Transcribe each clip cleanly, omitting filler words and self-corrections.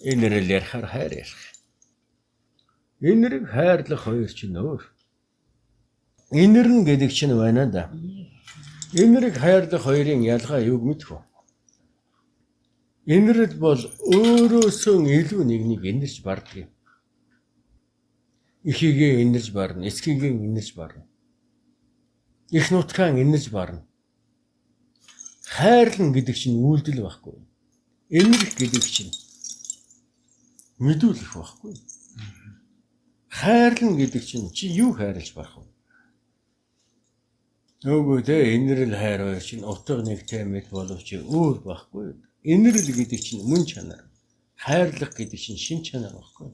Инэрэл ярихаар хайр ярих. Инэрэг хайрлах хоёр чинь өөр. Инэрнэ гэдэг чинь байна да. Инэрэг хайрлах хоёрын ялгаа юуг мэдэх вэ? Инэрэл бол өөрөөсөө илүү нэгнийг инэрч барддаг юм. Ихийгээ инэрч барна, эцгийгээ инэрч барна. Их нутгаан инэрч барна. Хайрлан гэдэг чинь үйлдэл байхгүй. Инэрх гэдэг чинь мэдүүлэх байхгүй. Хайрлан гэдэг чинь чи юу хайрлаж барах вэ? Нөгөө тэ инэрэл хайр хоёр чинь утга нэгтэй мэд боловч өөр байхгүй. Инэрэл гэдэг чинь мөн чанар. Хайрлах гэдэг чинь шин чанар байхгүй.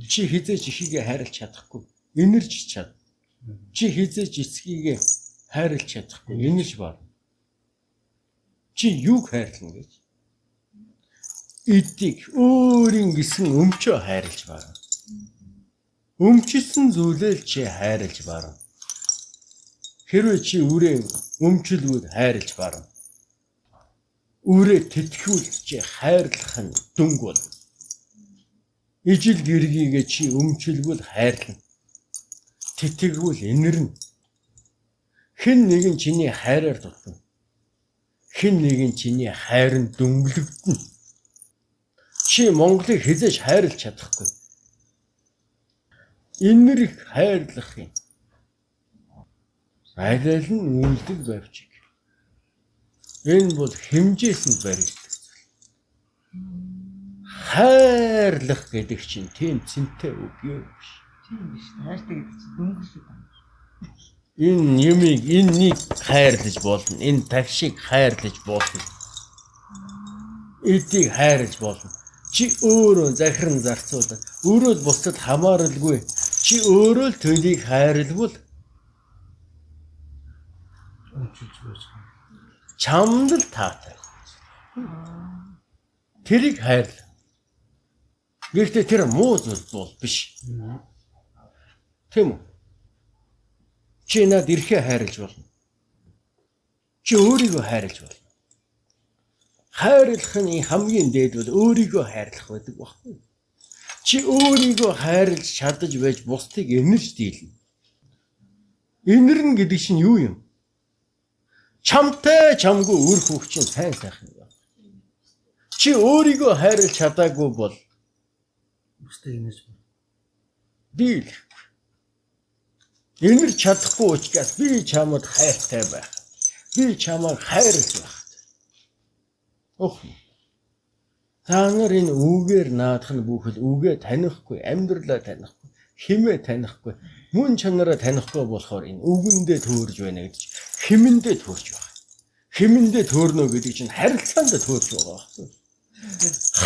Чи хизээч ихийгээ хайрлах чадахгүй. Инэрч чад. Чи хизээч эцгийгээ хайрлах чадахгүй. Инэрч бар. Чи юуг хайрлана гэж? Эдийг өөрийн гэсэн өмчөө хайрлаж байна. Өмчсөн зүйлээ чи хайрлаж байна. Хэрвээ чи үрээ өмчлвүүд хайрлаж байна. Үрээ тэтгэхүүл чи хайрлах нь дүнг бол. Ижил гэргийгээ чи өмчлвөл хайрлана. Тэтгэхүүл инэрнэ. Хэн нэгэн чиний хайраар дутна. Хэн нэгэн чиний хайранд дөнгөлөгдөн. Чи Монголыг хизээж хайрлах чадахгүй. Инэрх хайрлах юм. Аль нь үйлдэл байвчиг. Энэ бол хэмжээсэнд баригддаг. Хайрлах гэдэг чинь тийм цэнтэй үг юу биш. Тийм биш. Хайртай гэдэг чинь дөнгөж байна. Энэ юмыг энэнийг хайрлаж болно. Энэ такшиг хайрлаж болно. Эдийг хайрлаж болно. Чи өөрөө захиран зарцуулаад өөрөө л бусдад хамааралгүй. Чи өөрөө л төдийг хайрлавал чамд л таатай. Тэрийг хайрл. Гэхдээ тэр муу зүйл бол биш. Тийм үү? Чи над ирэхээ хайрлаж болно. Чи өөрийгөө хайрлаж болно. Хайрлах нь хамгийн дээд бол өөрийгөө хайрлах байдаг байхгүй. Чи өөрийгөө хайрлаж чадаж байж бусдыг инэрч дийлнэ. Инэрнэ гэдэг чинь юу юм? Чамтай чамгүй үр хөвч чинь сайн сайхан юм. Чи өөрийгөө хайрлаж чадаагүй бол Бусдыг инэрч байна. дийл. Инэрч чадахгүй учраас би чамд хайртай байх. Би чамайг хайрлаж байх. Ох. Та нар энэ үгээр наадах нь бүхэл үгээ танихгүй, амьдралаа танихгүй, химээ танихгүй, мөн чанараа танихгүй болохоор энэ үгэндээ төөрж байна гэдэг чинь химэндээ төөрж байгаа. Химэндээ төөрнө гэдэг чинь харилцаанд төөрж байгаа байхгүй.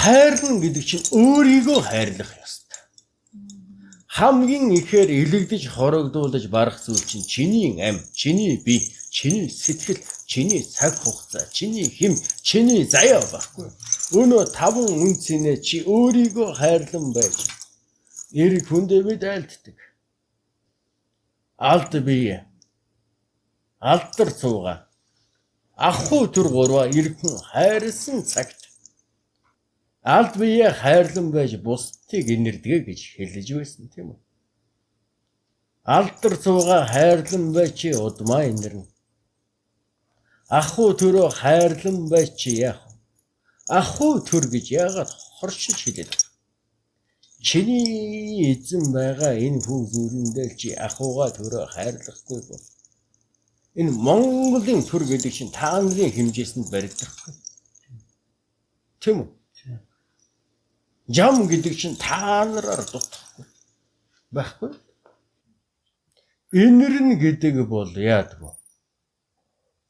Хайрлна гэдэг чинь өөрийгөө хайрлах ёстой. Хамгийн ихээр илэгдэж хорогдуулж барах зүйл чинь чиний ам, чиний бие, чиний сэтгэл, чиний цаг хугацаа, чиний хэм, чиний заяа байхгүй. Өнөө 5 үнцэнэ чи өөрийгөө хайрлан байж эрг хүндээ бид айлддаг. Алд бие. Алдар цууга. Ахху төр гурва эргэн хайрлсан цагт. Алд бие хайрлан байж бусдыг инэрдэг гэж хэлж байсан тийм үү? Алдар цууга хайрлан байж чи удмаа инэрнэ. Ахху төрөө хайрлан байж чи яах вэ? Ахху төр гэж яагаад хоршиж хэлээд байна? Чиний эзэн байгаа энэ хүн зүйлэндээ чи ахугаа төрөө хайрлахгүй бол энэ Монголын төр гэдэг чинь та нарын хэмжээсэнд баригдахгүй. Тийм үү? Жам гэдэг чинь та нараар дутхгүй. Байхгүй. Инэрнэ гэдэг бол яадаг вэ?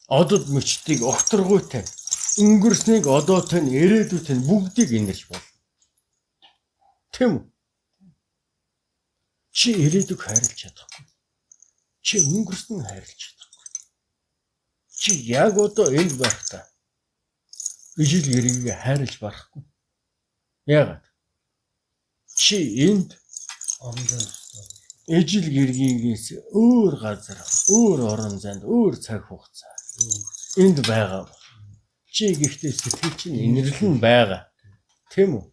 Одод мөчтгийг огторгуйтай, өнгөрснийг одоотой нь ирээдүйтэй нь бүгдийг инэрч болно. Тийм үү? Чи ирээдүг хайрлаж чадахгүй. Чи өнгөрснөө хайрлаж чадахгүй. Чи яг одоо энд байхдаа ижил гэргийг хайрлаж барахгүй. Яагаад? Чи энд ижил гэргийгээс өөр газар, өөр орон зайд, өөр цаг хугацаа энд байгаа. Чи гэхдээ сэтгэл чинь инэрлэн байгаа. Тийм үү?